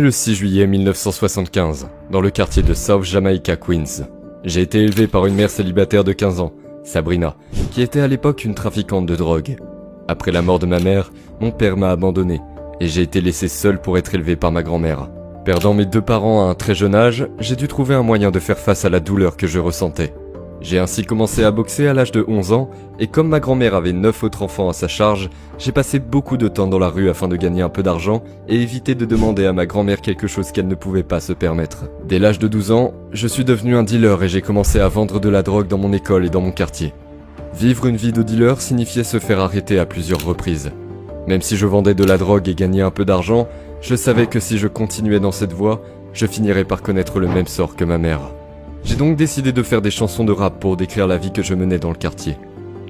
Le 6 juillet 1975, dans le quartier de South Jamaica, Queens. J'ai été élevé par une mère célibataire de 15 ans, Sabrina, qui était à l'époque une trafiquante de drogue. Après la mort de ma mère, mon père m'a abandonné, et j'ai été laissé seul pour être élevé par ma grand-mère. Perdant mes deux parents à un très jeune âge, j'ai dû trouver un moyen de faire face à la douleur que je ressentais. J'ai ainsi commencé à boxer à l'âge de 11 ans, et comme ma grand-mère avait 9 autres enfants à sa charge, j'ai passé beaucoup de temps dans la rue afin de gagner un peu d'argent et éviter de demander à ma grand-mère quelque chose qu'elle ne pouvait pas se permettre. Dès l'âge de 12 ans, je suis devenu un dealer et j'ai commencé à vendre de la drogue dans mon école et dans mon quartier. Vivre une vie de dealer signifiait se faire arrêter à plusieurs reprises. Même si je vendais de la drogue et gagnais un peu d'argent, je savais que si je continuais dans cette voie, je finirais par connaître le même sort que ma mère. J'ai donc décidé de faire des chansons de rap pour décrire la vie que je menais dans le quartier.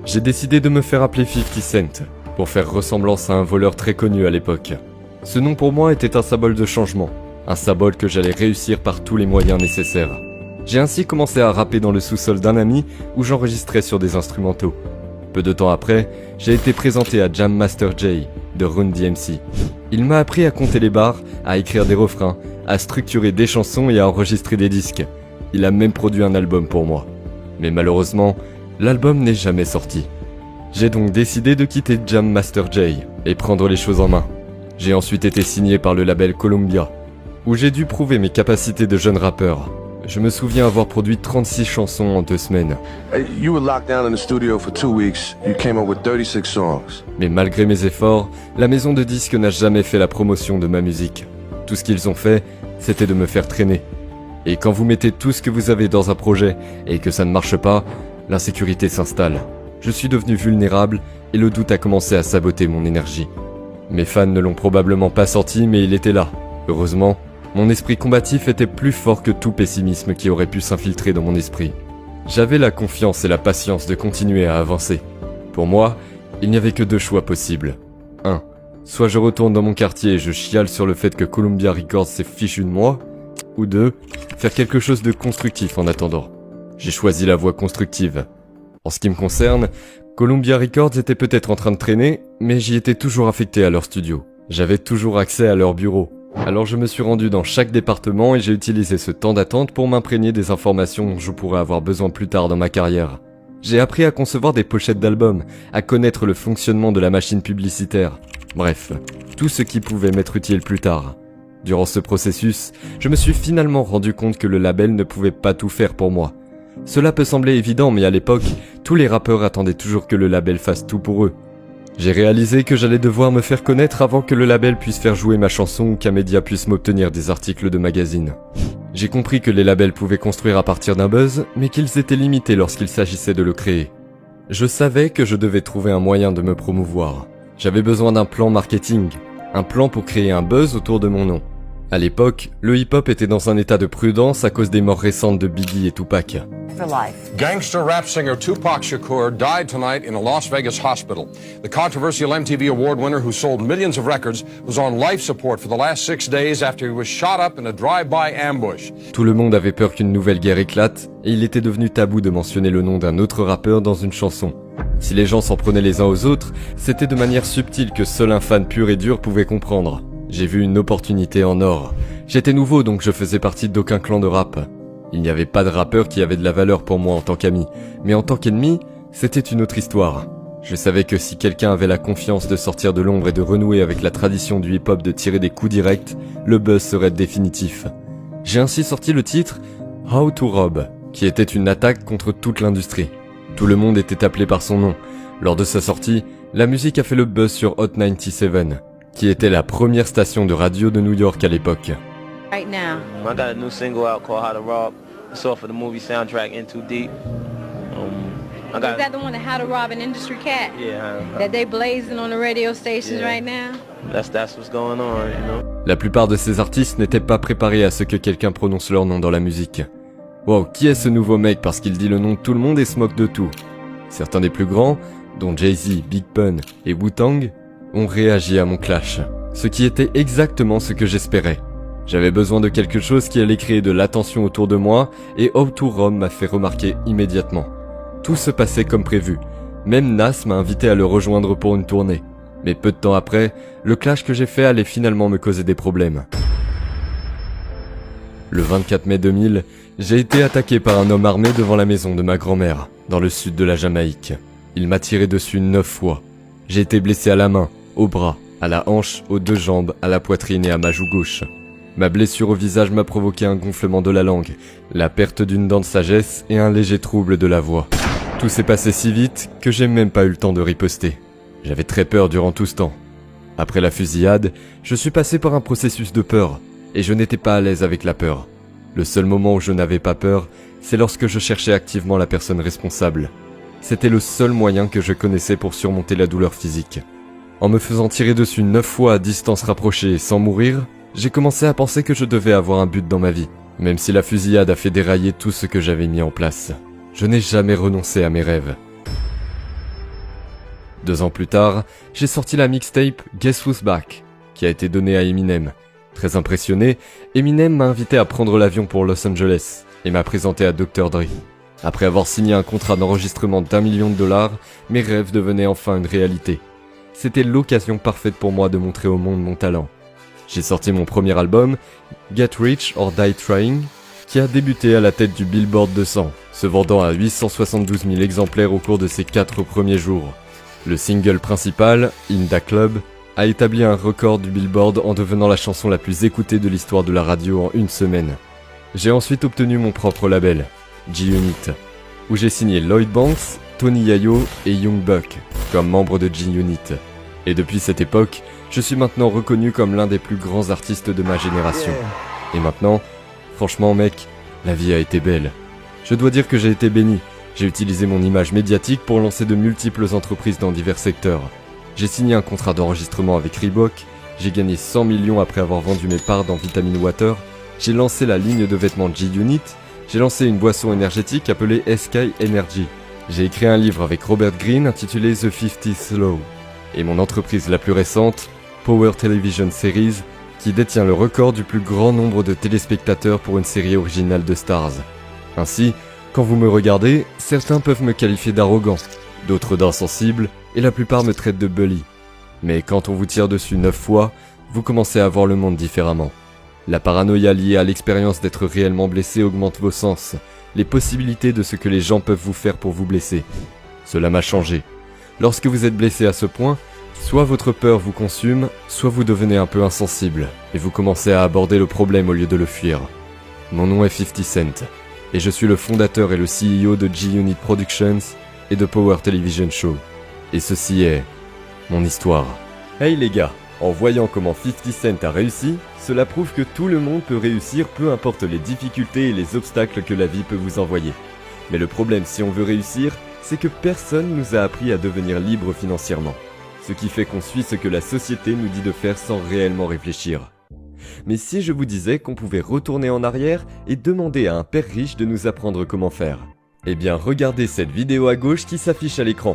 J'ai décidé de me faire appeler 50 Cent, pour faire ressemblance à un voleur très connu à l'époque. Ce nom pour moi était un symbole de changement, un symbole que j'allais réussir par tous les moyens nécessaires. J'ai ainsi commencé à rapper dans le sous-sol d'un ami où j'enregistrais sur des instrumentaux. Peu de temps après, j'ai été présenté à Jam Master Jay, de Run DMC. Il m'a appris à compter les barres, à écrire des refrains, à structurer des chansons et à enregistrer des disques. Il a même produit un album pour moi. Mais malheureusement, l'album n'est jamais sorti. J'ai donc décidé de quitter Jam Master Jay et prendre les choses en main. J'ai ensuite été signé par le label Columbia, où j'ai dû prouver mes capacités de jeune rappeur. Je me souviens avoir produit 36 chansons en 2 semaines. You were locked down in the studio for 2 weeks. You came up with 36 songs. Mais malgré mes efforts, la maison de disques n'a jamais fait la promotion de ma musique. Tout ce qu'ils ont fait, c'était de me faire traîner. Et quand vous mettez tout ce que vous avez dans un projet et que ça ne marche pas, l'insécurité s'installe. Je suis devenu vulnérable et le doute a commencé à saboter mon énergie. Mes fans ne l'ont probablement pas senti, mais il était là. Heureusement, mon esprit combatif était plus fort que tout pessimisme qui aurait pu s'infiltrer dans mon esprit. J'avais la confiance et la patience de continuer à avancer. Pour moi, il n'y avait que 2 choix possibles. 1. Soit je retourne dans mon quartier et je chiale sur le fait que Columbia Records s'est fichu de moi, ou 2. Faire quelque chose de constructif en attendant. J'ai choisi la voie constructive. En ce qui me concerne, Columbia Records était peut-être en train de traîner, mais j'y étais toujours affecté à leur studio. J'avais toujours accès à leur bureau. Alors je me suis rendu dans chaque département et j'ai utilisé ce temps d'attente pour m'imprégner des informations dont je pourrais avoir besoin plus tard dans ma carrière. J'ai appris à concevoir des pochettes d'albums, à connaître le fonctionnement de la machine publicitaire. Bref, tout ce qui pouvait m'être utile plus tard. Durant ce processus, je me suis finalement rendu compte que le label ne pouvait pas tout faire pour moi. Cela peut sembler évident, mais à l'époque, tous les rappeurs attendaient toujours que le label fasse tout pour eux. J'ai réalisé que j'allais devoir me faire connaître avant que le label puisse faire jouer ma chanson ou qu'un média puisse m'obtenir des articles de magazine. J'ai compris que les labels pouvaient construire à partir d'un buzz, mais qu'ils étaient limités lorsqu'il s'agissait de le créer. Je savais que je devais trouver un moyen de me promouvoir. J'avais besoin d'un plan marketing, un plan pour créer un buzz autour de mon nom. À l'époque, le hip-hop était dans un état de prudence à cause des morts récentes de Biggie et Tupac. Gangster rap singer Tupac Shakur died tonight in a Las Vegas hospital. The controversial MTV Award winner who sold millions of records was on life support for the last 6 days after he was shot up in a drive-by ambush. Tout le monde avait peur qu'une nouvelle guerre éclate, et il était devenu tabou de mentionner le nom d'un autre rappeur dans une chanson. Si les gens s'en prenaient les uns aux autres, c'était de manière subtile que seul un fan pur et dur pouvait comprendre. J'ai vu une opportunité en or. J'étais nouveau donc je faisais partie d'aucun clan de rap. Il n'y avait pas de rappeur qui avait de la valeur pour moi en tant qu'ami. Mais en tant qu'ennemi, c'était une autre histoire. Je savais que si quelqu'un avait la confiance de sortir de l'ombre et de renouer avec la tradition du hip-hop de tirer des coups directs, le buzz serait définitif. J'ai ainsi sorti le titre « How to Rob », qui était une attaque contre toute l'industrie. Tout le monde était appelé par son nom. Lors de sa sortie, la musique a fait le buzz sur Hot 97, qui était la première station de radio de New York à l'époque. Right now. I got a new single out called How to Rob. It's off of the movie soundtrack In Too Deep. Is that the one that How to Rob an Industry Cat? Yeah. That they blazing on the radio stations right now? That's what's going on, you know. La plupart de ces artistes n'étaient pas préparés à ce que quelqu'un prononce leur nom dans la musique. Wow, qui est ce nouveau mec parce qu'il dit le nom de tout le monde et se moque de tout? Certains des plus grands, dont Jay-Z, Big Pun et Wu-Tang, ont réagi à mon clash, ce qui était exactement ce que j'espérais. J'avais besoin de quelque chose qui allait créer de l'attention autour de moi et How to Rob m'a fait remarquer immédiatement. Tout se passait comme prévu. Même Nas m'a invité à le rejoindre pour une tournée. Mais peu de temps après, le clash que j'ai fait allait finalement me causer des problèmes. Le 24 mai 2000, j'ai été attaqué par un homme armé devant la maison de ma grand-mère, dans le sud de la Jamaïque. Il m'a tiré dessus 9 fois. J'ai été blessé à la main, au bras, à la hanche, aux 2 jambes, à la poitrine et à ma joue gauche. Ma blessure au visage m'a provoqué un gonflement de la langue, la perte d'une dent de sagesse et un léger trouble de la voix. Tout s'est passé si vite que j'ai même pas eu le temps de riposter. J'avais très peur durant tout ce temps. Après la fusillade, je suis passé par un processus de peur, et je n'étais pas à l'aise avec la peur. Le seul moment où je n'avais pas peur, c'est lorsque je cherchais activement la personne responsable. C'était le seul moyen que je connaissais pour surmonter la douleur physique. En me faisant tirer dessus 9 fois à distance rapprochée sans mourir, j'ai commencé à penser que je devais avoir un but dans ma vie, même si la fusillade a fait dérailler tout ce que j'avais mis en place. Je n'ai jamais renoncé à mes rêves. 2 ans plus tard, j'ai sorti la mixtape Guess Who's Back, qui a été donnée à Eminem. Très impressionné, Eminem m'a invité à prendre l'avion pour Los Angeles et m'a présenté à Dr. Dre. Après avoir signé un contrat d'enregistrement d'$1 million, mes rêves devenaient enfin une réalité. C'était l'occasion parfaite pour moi de montrer au monde mon talent. J'ai sorti mon premier album, Get Rich or Die Trying, qui a débuté à la tête du Billboard 200, se vendant à 872 000 exemplaires au cours de ses 4 premiers jours. Le single principal, In Da Club, a établi un record du Billboard en devenant la chanson la plus écoutée de l'histoire de la radio en une semaine. J'ai ensuite obtenu mon propre label, G-Unit, où j'ai signé Lloyd Banks, Tony Yayo et Young Buck comme membres de G-Unit. Et depuis cette époque, je suis maintenant reconnu comme l'un des plus grands artistes de ma génération. Et maintenant, franchement mec, la vie a été belle. Je dois dire que j'ai été béni. J'ai utilisé mon image médiatique pour lancer de multiples entreprises dans divers secteurs. J'ai signé un contrat d'enregistrement avec Reebok, j'ai gagné 100 millions après avoir vendu mes parts dans Vitamin Water, j'ai lancé la ligne de vêtements G-Unit, j'ai lancé une boisson énergétique appelée SK Energy. J'ai écrit un livre avec Robert Greene intitulé The 50th Law. Et mon entreprise la plus récente, Power Television Series, qui détient le record du plus grand nombre de téléspectateurs pour une série originale de Stars. Ainsi, quand vous me regardez, certains peuvent me qualifier d'arrogant, d'autres d'insensible, et la plupart me traitent de bully. Mais quand on vous tire dessus 9 fois, vous commencez à voir le monde différemment. La paranoïa liée à l'expérience d'être réellement blessé augmente vos sens, les possibilités de ce que les gens peuvent vous faire pour vous blesser. Cela m'a changé. Lorsque vous êtes blessé à ce point, soit votre peur vous consume, soit vous devenez un peu insensible, et vous commencez à aborder le problème au lieu de le fuir. Mon nom est 50 Cent, et je suis le fondateur et le CEO de G-Unit Productions et de Power Television Show. Et ceci est mon histoire. Hey les gars, en voyant comment 50 Cent a réussi, cela prouve que tout le monde peut réussir peu importe les difficultés et les obstacles que la vie peut vous envoyer. Mais le problème si on veut réussir, c'est que personne nous a appris à devenir libres financièrement. Ce qui fait qu'on suit ce que la société nous dit de faire sans réellement réfléchir. Mais si je vous disais qu'on pouvait retourner en arrière et demander à un père riche de nous apprendre comment faire? Eh bien regardez cette vidéo à gauche qui s'affiche à l'écran.